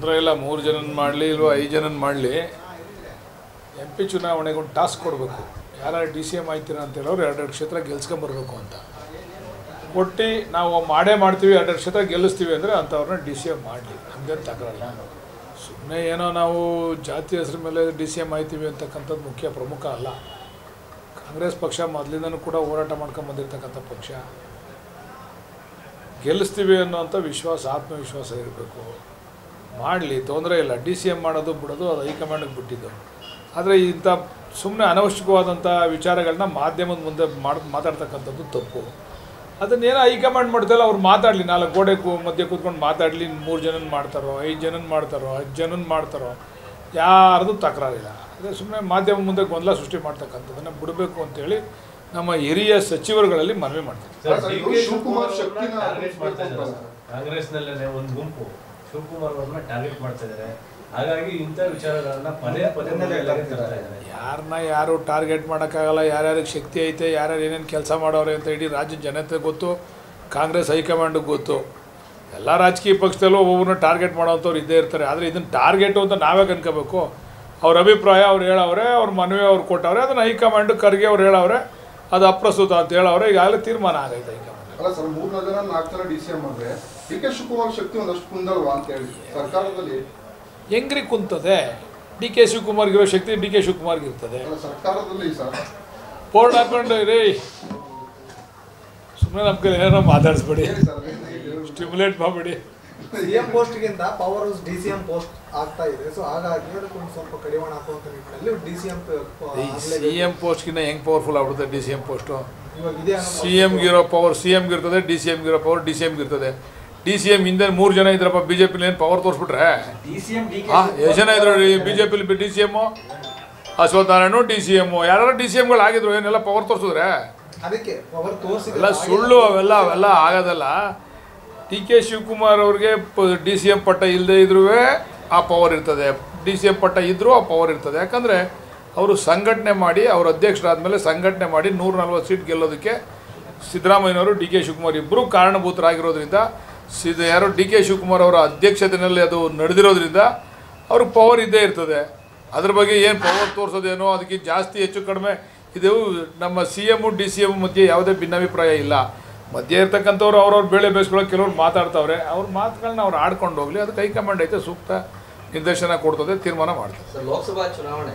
ತೊಂದರೆ ಇಲ್ಲ, 3 ಜನನ ಮಾಡಲಿ ಇಲ್ವ 5 ಜನನ ಮಾಡಲಿ, MP ಚುನಾವಣೆಗೆ ಒಂದು ಟಾಸ್ಕ್ ಕೊಡಬೇಕು. ಯಾರು DCM ಆಯ್ತೀರ ಅಂತ ಹೇಳೋರು 2 ಕ್ಷೇತ್ರ ಗೆಲ್ಸ್ಕೊಂಬರ್ಬೇಕು ಅಂತ ಕೊಟ್ಟು ನಾವು ಮಾಡ್ತೀವಿ, 2 ಕ್ಷೇತ್ರ ಗೆಲ್ಲಿಸ್ತೀವಿ ಅಂದರೆ ಅಂಥವ್ರನ್ನ DCM ಮಾಡಲಿ, ನಮಗೇನು ತಗೊಳ್ಳಲ್ಲ. ಸುಮ್ಮನೆ ಏನೋ ನಾವು ಜಾತಿ ಹೆಸರು ಮೇಲೆ DCM ಆಯ್ತೀವಿ ಅಂತಕ್ಕಂಥದ್ದು ಮುಖ್ಯ ಪ್ರಮುಖ ಅಲ್ಲ. ಕಾಂಗ್ರೆಸ್ ಪಕ್ಷ ಮೊದಲಿಂದನೂ ಕೂಡ ಹೋರಾಟ ಮಾಡ್ಕೊಂಡು ಬಂದಿರತಕ್ಕಂಥ ಪಕ್ಷ. ಗೆಲ್ಲಿಸ್ತೀವಿ ಅನ್ನೋಂಥ ವಿಶ್ವಾಸ, ಆತ್ಮವಿಶ್ವಾಸ ಇರಬೇಕು. ಮಾಡಲಿ, ತೊಂದರೆ ಇಲ್ಲ. DCM ಮಾಡೋದು ಬಿಡೋದು ಅದು ಹೈಕಮಾಂಡಿಗೆ ಬಿಟ್ಟಿದ್ದು. ಆದರೆ ಇಂಥ ಸುಮ್ಮನೆ ಅನವಶ್ಯಕವಾದಂಥ ವಿಚಾರಗಳನ್ನ ಮಾಧ್ಯಮದ ಮುಂದೆ ಮಾತಾಡ್ತಕ್ಕಂಥದ್ದು ತಪ್ಪು. ಅದನ್ನೇನೋ ಹೈಕಮಾಂಡ್ ಮಾಡ್ತಾರಲ್ಲ, ಅವ್ರು ಮಾತಾಡಲಿ, 4 ಗೋಡೆ ಮಧ್ಯೆ ಕೂತ್ಕೊಂಡು ಮಾತಾಡಲಿ. 3 ಜನನ ಮಾಡ್ತಾರೋ 5 ಜನನ ಮಾಡ್ತಾರೋ 10 ಜನನ ಮಾಡ್ತಾರೋ ಯಾರ್ದು ತಕರಾರಿಲ್ಲ. ಅದೇ ಸುಮ್ಮನೆ ಮಾಧ್ಯಮ ಮುಂದೆ ಗೊಂದಲ ಸೃಷ್ಟಿ ಮಾಡ್ತಕ್ಕಂಥದ್ದನ್ನು ಬಿಡಬೇಕು ಅಂತೇಳಿ ನಮ್ಮ ಹಿರಿಯ ಸಚಿವರುಗಳಲ್ಲಿ ಮನವಿ ಮಾಡ್ತಾರೆ. ಕಾಂಗ್ರೆಸ್ನಲ್ಲೇ ಒಂದು ಗುಂಪು ಶಿವಕುಮಾರ್ ಅವ್ರನ್ನ ಟಾರ್ಗೆಟ್ ಮಾಡ್ತಾ ಇದ್ದಾರೆ. ಹಾಗಾಗಿ ಇಂಥ ವಿಚಾರಗಳನ್ನ ಯಾರನ್ನ ಯಾರು ಟಾರ್ಗೆಟ್ ಮಾಡೋಕ್ಕಾಗಲ್ಲ. ಯಾರ್ಯಾರಿಗೆ ಶಕ್ತಿ ಐತೆ, ಯಾರ್ಯಾರು ಏನೇನು ಕೆಲಸ ಮಾಡೋರೆ ಅಂತ ಇಡೀ ರಾಜ್ಯದ ಜನತೆ ಗೊತ್ತು, ಕಾಂಗ್ರೆಸ್ ಹೈಕಮಾಂಡಿಗೆ ಗೊತ್ತು. ಎಲ್ಲ ರಾಜಕೀಯ ಪಕ್ಷದಲ್ಲೂ ಒಬ್ಬೊಬ್ಬರನ್ನ ಟಾರ್ಗೆಟ್ ಮಾಡೋವಂಥವ್ರು ಇದ್ದೇ ಇರ್ತಾರೆ. ಆದರೆ ಇದನ್ನು ಟಾರ್ಗೆಟು ಅಂತ ನಾವೇ ಅನ್ಕೋಬೇಕು. ಅವ್ರ ಅಭಿಪ್ರಾಯ ಅವ್ರು ಹೇಳವ್ರೆ, ಅವ್ರ ಮನವಿ ಅವ್ರು ಕೊಟ್ಟವ್ರೆ, ಅದನ್ನು ಹೈಕಮಾಂಡ್ ಖರ್ಗೆ ಅವ್ರು ಹೇಳವ್ರೆ, ಅದು ಅಪ್ರಸ್ತುತ ಅಂತ ಹೇಳವ್ರೆ. ಈಗಾಗಲೇ ತೀರ್ಮಾನ ಆಗೈತೆ ಹೈಕಮಾಂಡ್. ಅಲ್ಲ ಸರ್, 3 ಜನ 4 ಜನ DCM ಅಂದರೆ DK ಶಿವಕುಮಾರ್ ಶಕ್ತಿ ಒಂದಷ್ಟು ಕುಂದಲ್ವಾ ಅಂತ ಹೇಳಿ ಸರ್ಕಾರದಲ್ಲಿ ಹೆಂಗ್ರಿ ಕುಂತದೆ? DK ಶಿವಕುಮಾರ್ಗಿರೋ ಶಕ್ತಿ DK ಶಿವಕುಮಾರ್ಗೆ ಇರ್ತದೆ. ಸರ್ಕಾರದಲ್ಲಿ ಸರ್ ಬೋರ್ಡ್ ಹಾಕೊಂಡು ರೀ, ಸುಮ್ಮನೆ ನಮ್ಮ ಕೈ ಏನೋ ಮಾತಾಡಿಸ್ಬೇಡಿ, ಸ್ಟಿಮ್ಯುಲೇಟ್ ಮಾಡಬೇಡಿ. CM ಪೋಸ್ಟ್ಗಿಂತ ಪವರ್ ಹೌಸ್ DCM ಪೋಸ್ಟ್ ಆಗ್ತಾ ಇದೆ. ಸೊ ಹಾಗಾಗಿ ಅದಕ್ಕೊಂದು ಸ್ವಲ್ಪ ಕಡಿವಾಣ ಹಾಕುವಂಥ ನಿಟ್ಟಿನಲ್ಲಿ CM ಪೋಸ್ಟ್ಗಿಂತ ಹೆಂಗೆ ಪವರ್ಫುಲ್ ಆಗ್ಬಿಡುತ್ತೆ DCM ಪೋಸ್ಟು? CMಗಿರೋ ಪವರ್ CMಗೆ ಇರ್ತದೆ, DCMಗಿರೋ ಪವರ್ DCMಗೆ ಇರ್ತದೆ. DCM ಹಿಂದೆ 3 ಜನ ಇದ್ರಪ್ಪ, BJP ಏನು ಪವರ್ ತೋರಿಸ್ಬಿಟ್ರೆ ಎಷ್ಟು ಜನ ಇದ್ರು BJP DCM? Ashwath Narayana DCM, ಯಾರು DCMಗಳು ಆಗಿದ್ರು, ಏನೆಲ್ಲ ಪವರ್ ತೋರಿಸಿದ್ರೆ ಎಲ್ಲ ಸುಳ್ಳು. ಅವೆಲ್ಲ ಆಗೋದಲ್ಲ. DK ಶಿವಕುಮಾರ್ ಅವ್ರಿಗೆ DCM ಪಟ್ಟ ಇಲ್ಲದೆ ಇದ್ರೂ ಆ ಪವರ್ ಇರ್ತದೆ, DCM ಪಟ್ಟ ಇದ್ದರೂ ಆ ಪವರ್ ಇರ್ತದೆ. ಯಾಕಂದರೆ ಅವರು ಸಂಘಟನೆ ಮಾಡಿ, ಅವರು ಅಧ್ಯಕ್ಷರಾದಮೇಲೆ ಸಂಘಟನೆ ಮಾಡಿ 140 ಸೀಟ್ ಗೆಲ್ಲೋದಕ್ಕೆ ಸಿದ್ದರಾಮಯ್ಯನವರು DK ಶಿವಕುಮಾರ್ ಇಬ್ಬರು ಕಾರಣಭೂತರಾಗಿರೋದ್ರಿಂದ, ಯಾರು DK ಶಿವಕುಮಾರ್ ಅವರ ಅಧ್ಯಕ್ಷತೆಯಲ್ಲಿ ಅದು ನಡೆದಿರೋದ್ರಿಂದ ಅವ್ರಿಗೆ ಪವರ್ ಇದ್ದೇ ಇರ್ತದೆ. ಅದ್ರ ಬಗ್ಗೆ ಏನು ಪವರ್ ತೋರಿಸೋದೇನೋ, ಅದಕ್ಕೆ ಜಾಸ್ತಿ ಹೆಚ್ಚು ಕಡಿಮೆ ಇದು ನಮ್ಮ CM DCM ಮಧ್ಯೆ ಯಾವುದೇ ಭಿನ್ನಾಭಿಪ್ರಾಯ ಇಲ್ಲ. ಮಧ್ಯೆ ಇರ್ತಕ್ಕಂಥವ್ರು ಅವ್ರವ್ರ ಬೇಳೆ ಬೇಯಿಸ್ಕೊಳ್ಳೋಕೆ ಕೆಲವ್ರು ಮಾತಾಡ್ತಾವ್ರೆ. ಅವ್ರ ಮಾತುಗಳನ್ನ ಅವ್ರು ಆಡ್ಕೊಂಡು ಹೋಗಲಿ, ಅದಕ್ಕೆ ಹೈಕಮಾಂಡ್ ಐತೆ ಸೂಕ್ತ ನಿರ್ದೇಶನ ಕೊಡ್ತದೆ, ತೀರ್ಮಾನ ಮಾಡ್ತದೆ. ಲೋಕಸಭಾ ಚುನಾವಣೆ